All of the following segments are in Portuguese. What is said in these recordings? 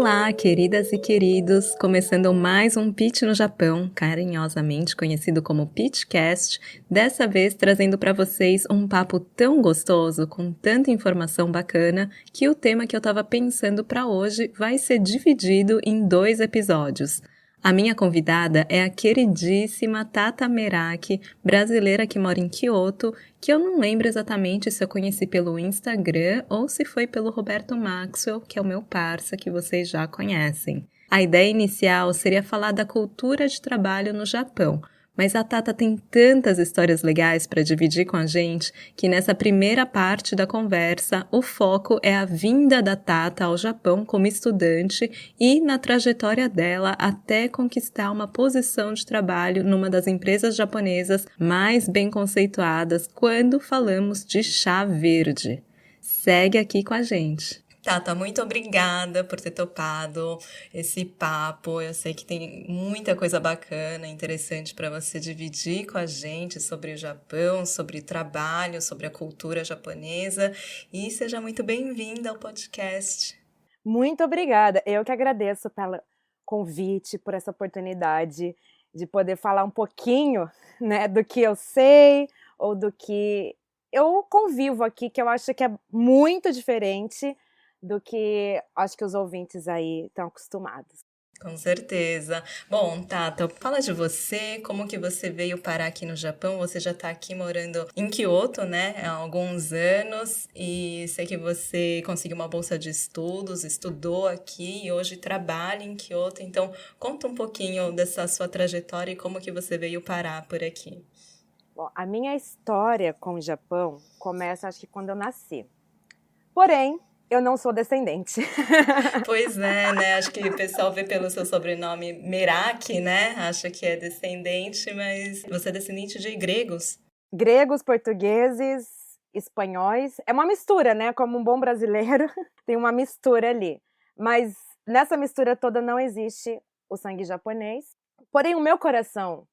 Olá, queridas e queridos! Começando mais um Pitch no Japão, carinhosamente conhecido como Pitchcast, dessa vez trazendo para vocês um papo tão gostoso, com tanta informação bacana, que o tema que eu estava pensando para hoje vai ser dividido em 2 episódios. A minha convidada é a queridíssima Tata Meraki, brasileira que mora em Kyoto, que eu não lembro exatamente se eu conheci pelo Instagram ou se foi pelo Roberto Maxwell, que é o meu parça que vocês já conhecem. A ideia inicial seria falar da cultura de trabalho no Japão, mas a Tata tem tantas histórias legais para dividir com a gente que nessa primeira parte da conversa o foco é a vinda da Tata ao Japão como estudante e na trajetória dela até conquistar uma posição de trabalho numa das empresas japonesas mais bem conceituadas quando falamos de chá verde. Segue aqui com a gente. Tata, muito obrigada por ter topado esse papo. Eu sei que tem muita coisa bacana, interessante para você dividir com a gente sobre o Japão, sobre o trabalho, sobre a cultura japonesa. E seja muito bem-vinda ao podcast. Muito obrigada. Eu que agradeço pelo convite, por essa oportunidade de poder falar um pouquinho, né, do que eu sei ou do que eu convivo aqui, que eu acho que é muito diferente do que acho que os ouvintes aí estão acostumados. Com certeza. Bom, Tata, fala de você, como que você veio parar aqui no Japão? Você já está aqui morando em Kyoto, né, há alguns anos, e sei que você conseguiu uma bolsa de estudos, estudou aqui e hoje trabalha em Kyoto. Então, conta um pouquinho dessa sua trajetória e como que você veio parar por aqui. Bom, a minha história com o Japão começa, acho que quando eu nasci. Porém, eu não sou descendente. Pois é, né? Acho que o pessoal vê pelo seu sobrenome Meraki, né? Acha que é descendente, mas você é descendente de gregos. Gregos, portugueses, espanhóis. É uma mistura, né? Como um bom brasileiro, tem uma mistura ali. Mas nessa mistura toda não existe o sangue japonês. Porém, o meu coração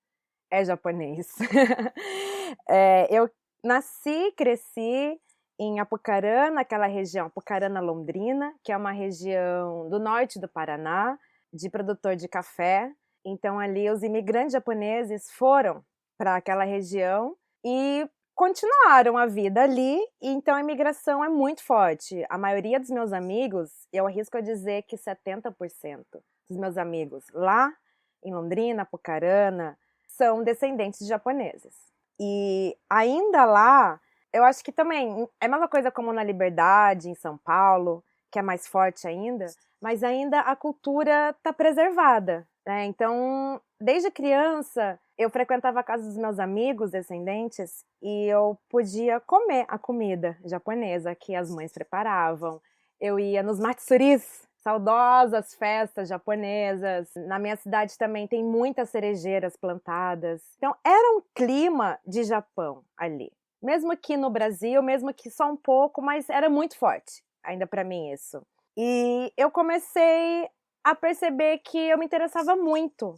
é japonês. Eu nasci, cresci em Apucarana, naquela região, Apucarana Londrina, que é uma região do norte do Paraná, de produtor de café. Então, ali, os imigrantes japoneses foram para aquela região e continuaram a vida ali, e então a imigração é muito forte. A maioria dos meus amigos, eu arrisco a dizer que 70% dos meus amigos lá em Londrina, Apucarana, são descendentes de japoneses. E ainda lá, eu acho que também é a mesma coisa como na Liberdade, em São Paulo, que é mais forte ainda, mas ainda a cultura está preservada, né? Então, desde criança, eu frequentava a casa dos meus amigos descendentes e eu podia comer a comida japonesa que as mães preparavam. Eu ia nos matsuris, saudosas festas japonesas. Na minha cidade também tem muitas cerejeiras plantadas. Então, era um clima de Japão ali. Mesmo que no Brasil, mesmo que só um pouco, mas era muito forte, ainda para mim isso. E eu comecei a perceber que eu me interessava muito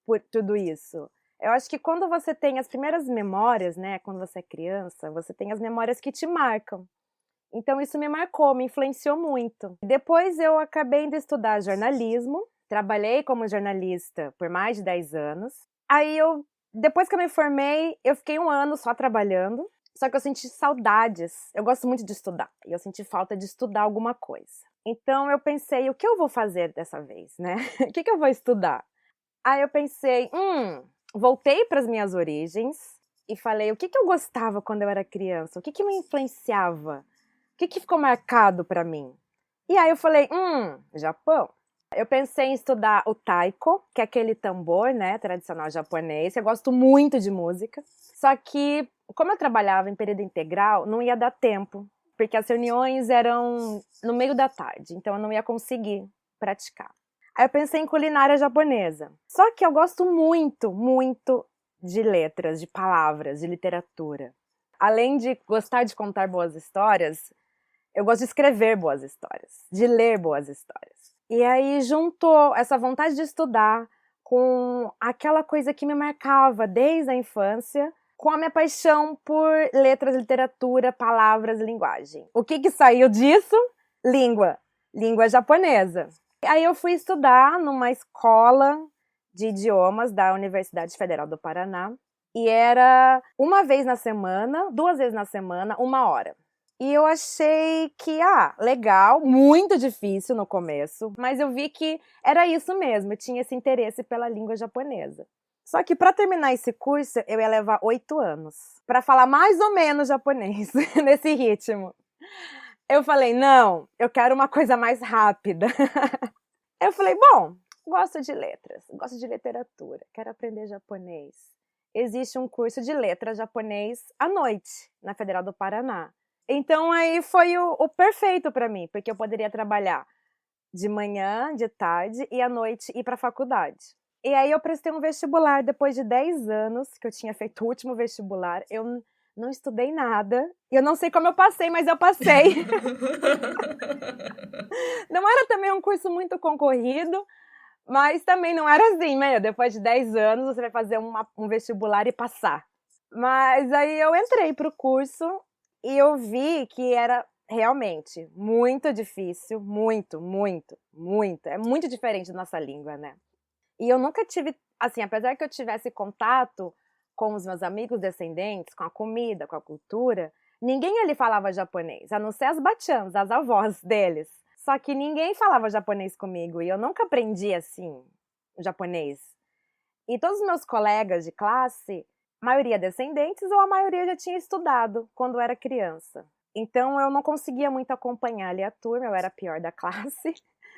por tudo isso. Eu acho que quando você tem as primeiras memórias, né, quando você é criança, você tem as memórias que te marcam. Então isso me marcou, me influenciou muito. Depois eu acabei indo estudar jornalismo, trabalhei como jornalista por mais de 10 anos. Aí depois que eu me formei, eu fiquei 1 ano só trabalhando, só que eu senti saudades. Eu gosto muito de estudar, e eu senti falta de estudar alguma coisa. Então eu pensei, o que eu vou fazer dessa vez, né? O que eu vou estudar? Aí eu pensei, voltei para as minhas origens e falei, o que eu gostava quando eu era criança? O que me influenciava? O que ficou marcado para mim? E aí eu falei, Japão. Eu pensei em estudar o taiko, que é aquele tambor, né, tradicional japonês. Eu gosto muito de música. Só que, como eu trabalhava em período integral, não ia dar tempo, porque as reuniões eram no meio da tarde, então eu não ia conseguir praticar. Aí eu pensei em culinária japonesa. Só que eu gosto muito, muito de letras, de palavras, de literatura. Além de gostar de contar boas histórias, eu gosto de escrever boas histórias, de ler boas histórias. E aí juntou essa vontade de estudar com aquela coisa que me marcava desde a infância, com a minha paixão por letras, literatura, palavras, linguagem. O que saiu disso? Língua japonesa. Aí eu fui estudar numa escola de idiomas da Universidade Federal do Paraná. E era uma vez na semana, 2 vezes na semana, 1 hora. E eu achei que, legal, muito difícil no começo, mas eu vi que era isso mesmo, eu tinha esse interesse pela língua japonesa. Só que para terminar esse curso, eu ia levar 8 anos para falar mais ou menos japonês, nesse ritmo. Eu falei, não, eu quero uma coisa mais rápida. Eu falei, bom, gosto de letras, gosto de literatura, quero aprender japonês. Existe um curso de letras japonês à noite, na Federal do Paraná. Então aí foi o perfeito para mim, porque eu poderia trabalhar de manhã, de tarde e à noite ir para a faculdade. E aí eu prestei um vestibular depois de 10 anos que eu tinha feito o último vestibular. Eu não estudei nada. Eu não sei como eu passei, mas eu passei. Não era também um curso muito concorrido, mas também não era assim, né? Depois de 10 anos você vai fazer um vestibular e passar. Mas aí eu entrei para o curso e eu vi que era realmente muito difícil, muito, muito, muito. É muito diferente da nossa língua, né? E eu nunca tive, assim, apesar que eu tivesse contato com os meus amigos descendentes, com a comida, com a cultura, ninguém ali falava japonês, a não ser as batianas, as avós deles. Só que ninguém falava japonês comigo e eu nunca aprendi, assim, japonês. E todos os meus colegas de classe, a maioria descendentes ou a maioria já tinha estudado quando era criança. Então eu não conseguia muito acompanhar ali a turma, eu era a pior da classe.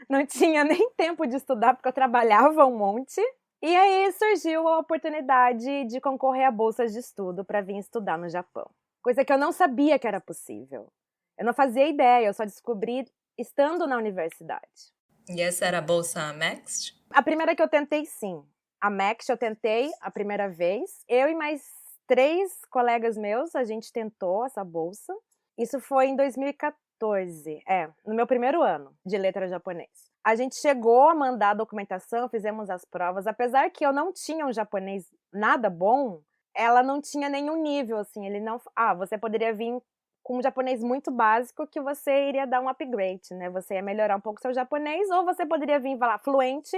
Não tinha nem tempo de estudar porque eu trabalhava um monte. E aí surgiu a oportunidade de concorrer a bolsas de estudo para vir estudar no Japão. Coisa que eu não sabia que era possível. Eu não fazia ideia, eu só descobri estando na universidade. E essa era a bolsa Maxt? A primeira que eu tentei, sim. A Maxt eu tentei a primeira vez. Eu e mais 3 colegas meus, a gente tentou essa bolsa. Isso foi em 2014, no meu primeiro ano de letra japonês. A gente chegou a mandar a documentação, fizemos as provas. Apesar que eu não tinha um japonês nada bom, ela não tinha nenhum nível, assim. Ele não... você poderia vir com um japonês muito básico que você iria dar um upgrade, né? Você ia melhorar um pouco seu japonês, ou você poderia vir falar fluente,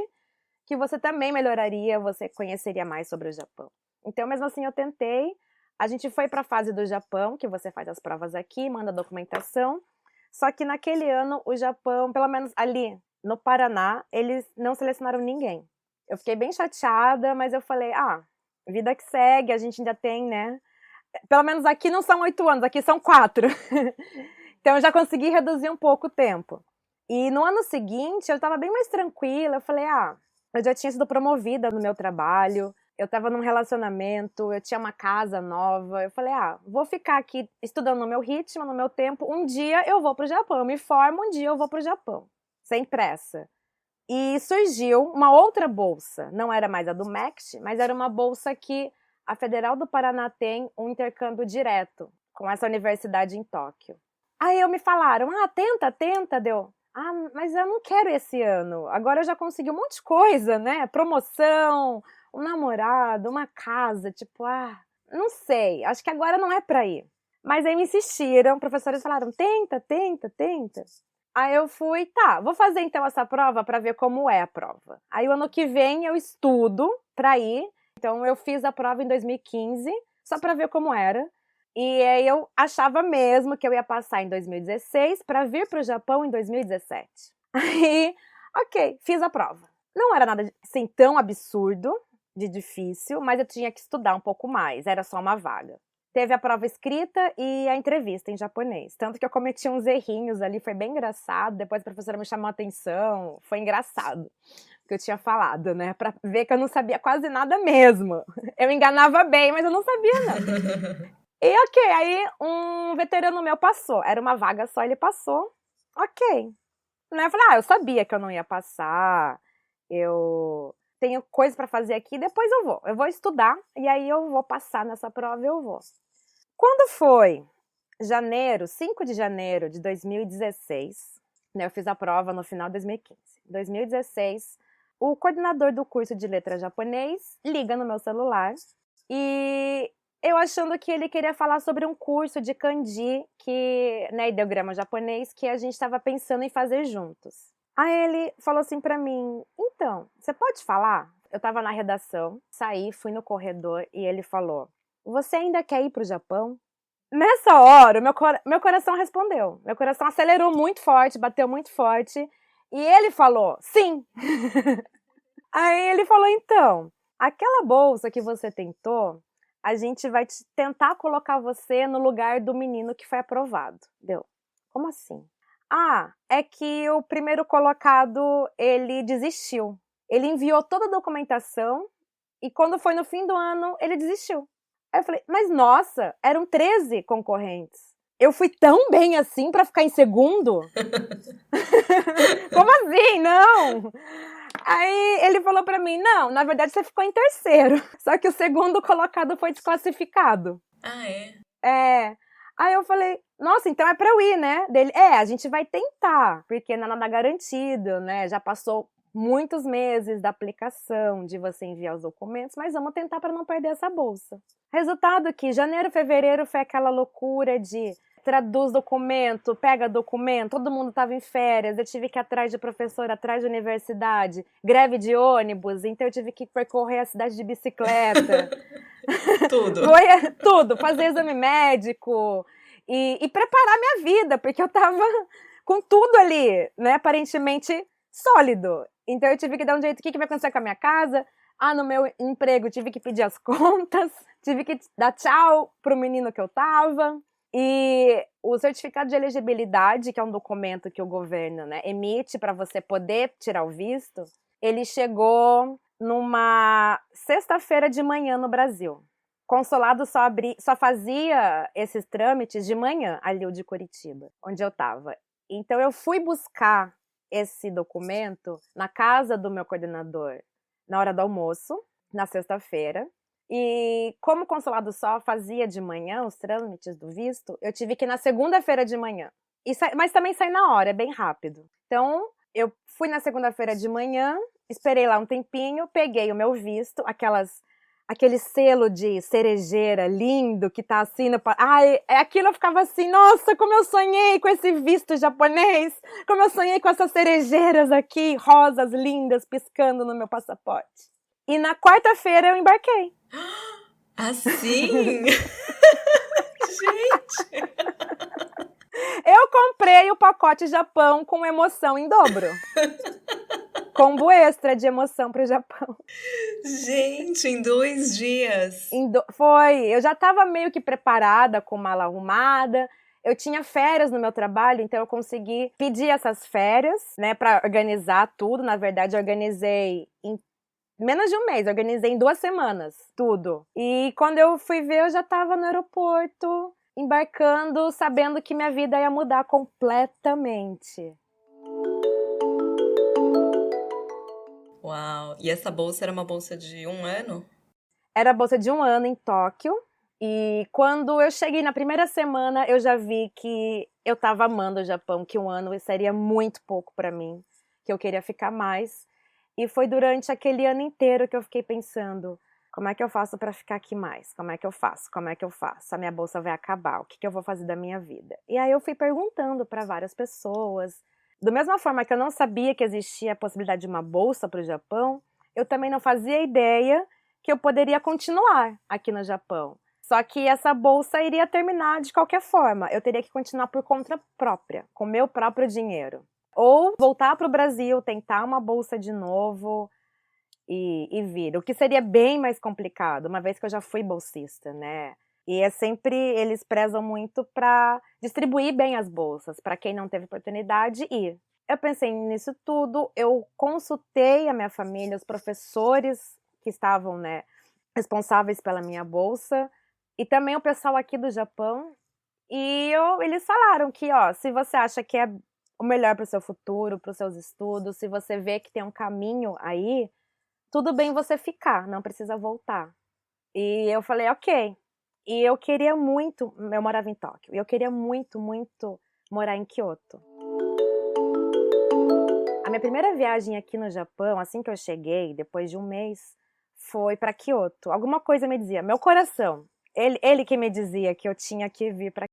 que você também melhoraria, você conheceria mais sobre o Japão. Então, mesmo assim, eu tentei. A gente foi para a fase do Japão, que você faz as provas aqui, manda a documentação. Só que naquele ano, o Japão, pelo menos ali no Paraná, eles não selecionaram ninguém. Eu fiquei bem chateada, mas eu falei, vida que segue, a gente ainda tem, né? Pelo menos aqui não são 8 anos, aqui são 4. Então eu já consegui reduzir um pouco o tempo. E no ano seguinte, eu estava bem mais tranquila. Eu falei, eu já tinha sido promovida no meu trabalho, eu estava num relacionamento, eu tinha uma casa nova. Eu falei, vou ficar aqui estudando no meu ritmo, no meu tempo. Um dia eu vou pro Japão, eu me formo, um dia eu vou pro Japão. Sem pressa. E surgiu uma outra bolsa. Não era mais a do MEXT, mas era uma bolsa que a Federal do Paraná tem um intercâmbio direto com essa universidade em Tóquio. Aí me falaram, tenta, deu. Mas eu não quero esse ano. Agora eu já consegui um monte de coisa, né? Promoção, um namorado, uma casa, tipo, não sei, acho que agora não é pra ir. Mas aí me insistiram, professores falaram, tenta. Aí eu fui, vou fazer então essa prova pra ver como é a prova. Aí o ano que vem eu estudo pra ir. Então eu fiz a prova em 2015, só pra ver como era. E aí eu achava mesmo que eu ia passar em 2016 para vir para o Japão em 2017. Aí, ok, fiz a prova. Não era nada assim tão absurdo, de difícil, mas eu tinha que estudar um pouco mais, era só uma vaga. Teve a prova escrita e a entrevista em japonês. Tanto que eu cometi uns errinhos ali, foi bem engraçado. Depois a professora me chamou a atenção, foi engraçado que eu tinha falado, né? Pra ver que eu não sabia quase nada mesmo. Eu enganava bem, mas eu não sabia nada. E ok, aí um veterano meu passou. Era uma vaga só, ele passou. Ok. Eu falei, eu sabia que eu não ia passar. Eu tenho coisa pra fazer aqui, depois eu vou. Eu vou estudar e aí eu vou passar nessa prova e eu vou. Quando foi 5 de janeiro de 2016, né, eu fiz a prova no final de 2015. 2016, o coordenador do curso de letra japonês liga no meu celular e eu achando que ele queria falar sobre um curso de kanji, né, ideograma japonês, que a gente estava pensando em fazer juntos. Aí ele falou assim pra mim, então, você pode falar? Eu tava na redação, saí, fui no corredor e ele falou, você ainda quer ir pro Japão? Nessa hora, meu coração respondeu. Meu coração acelerou muito forte, bateu muito forte. E ele falou, sim. Aí ele falou, então, aquela bolsa que você tentou, a gente vai tentar colocar você no lugar do menino que foi aprovado. Deu, como assim? Ah, é que o primeiro colocado, ele desistiu. Ele enviou toda a documentação e quando foi no fim do ano, ele desistiu. Aí eu falei, mas nossa, eram 13 concorrentes. Eu fui tão bem assim pra ficar em segundo? Como assim? Não! Aí ele falou pra mim, não, na verdade você ficou em terceiro. Só que o segundo colocado foi desclassificado. Ah, é? É. Aí eu falei, nossa, então é pra eu ir, né? Dele, a gente vai tentar, porque não é nada garantido, né? Já passou muitos meses da aplicação, de você enviar os documentos, mas vamos tentar para não perder essa bolsa. Resultado que janeiro, fevereiro foi aquela loucura de traduz documento, pega documento, todo mundo estava em férias, eu tive que ir atrás de professor, atrás de universidade, greve de ônibus, então eu tive que percorrer a cidade de bicicleta. Tudo. Foi tudo, fazer exame médico e preparar minha vida, porque eu tava com tudo ali, né, aparentemente sólido. Então eu tive que dar um jeito, o que vai acontecer com a minha casa? Ah, no meu emprego tive que pedir as contas, tive que dar tchau pro menino que eu tava. E o certificado de elegibilidade, que é um documento que o governo, né, emite para você poder tirar o visto, ele chegou numa sexta-feira de manhã no Brasil. Consulado só fazia esses trâmites de manhã, ali o de Curitiba, onde eu estava. Então eu fui buscar esse documento na casa do meu coordenador na hora do almoço, na sexta-feira. E como o consulado só fazia de manhã os trâmites do visto, eu tive que ir na segunda-feira de manhã. Mas também sai na hora, é bem rápido. Então, eu fui na segunda-feira de manhã, esperei lá um tempinho, peguei o meu visto, aquele selo de cerejeira lindo que tá assim no... Ai, aquilo eu ficava assim, nossa, como eu sonhei com esse visto japonês, como eu sonhei com essas cerejeiras aqui, rosas lindas, piscando no meu passaporte. E na quarta-feira eu embarquei. Assim? Gente! Eu comprei o pacote Japão com emoção em dobro. Combo extra de emoção pro Japão. Gente, em 2 dias. Foi. Eu já estava meio que preparada, com mala arrumada. Eu tinha férias no meu trabalho, então eu consegui pedir essas férias, né, para organizar tudo. Na verdade, eu organizei em menos de um mês, eu organizei em 2 semanas, tudo. E quando eu fui ver, eu já estava no aeroporto, embarcando, sabendo que minha vida ia mudar completamente. Uau! E essa bolsa era uma bolsa de 1 ano? Era a bolsa de 1 ano em Tóquio. E quando eu cheguei na primeira semana, eu já vi que eu estava amando o Japão, que 1 ano seria muito pouco para mim, que eu queria ficar mais. E foi durante aquele ano inteiro que eu fiquei pensando, como é que eu faço para ficar aqui mais? Como é que eu faço? Como é que eu faço? A minha bolsa vai acabar, o que eu vou fazer da minha vida? E aí eu fui perguntando para várias pessoas. Da mesma forma que eu não sabia que existia a possibilidade de uma bolsa para o Japão, eu também não fazia ideia que eu poderia continuar aqui no Japão. Só que essa bolsa iria terminar de qualquer forma. Eu teria que continuar por conta própria, com meu próprio dinheiro. Ou voltar para o Brasil, tentar uma bolsa de novo e vir. O que seria bem mais complicado, uma vez que eu já fui bolsista, né? E é sempre, eles prezam muito para distribuir bem as bolsas, para quem não teve oportunidade ir. Eu pensei nisso tudo, eu consultei a minha família, os professores que estavam, né, responsáveis pela minha bolsa, e também o pessoal aqui do Japão, e eles falaram que, ó, se você acha que é o melhor para o seu futuro, para os seus estudos, se você vê que tem um caminho aí, tudo bem você ficar, não precisa voltar. E eu falei, ok. E eu queria muito, eu morava em Tóquio, e eu queria muito, muito morar em Kyoto. A minha primeira viagem aqui no Japão, assim que eu cheguei, depois de 1 mês, foi para Kyoto. Alguma coisa me dizia, meu coração, ele que me dizia que eu tinha que vir para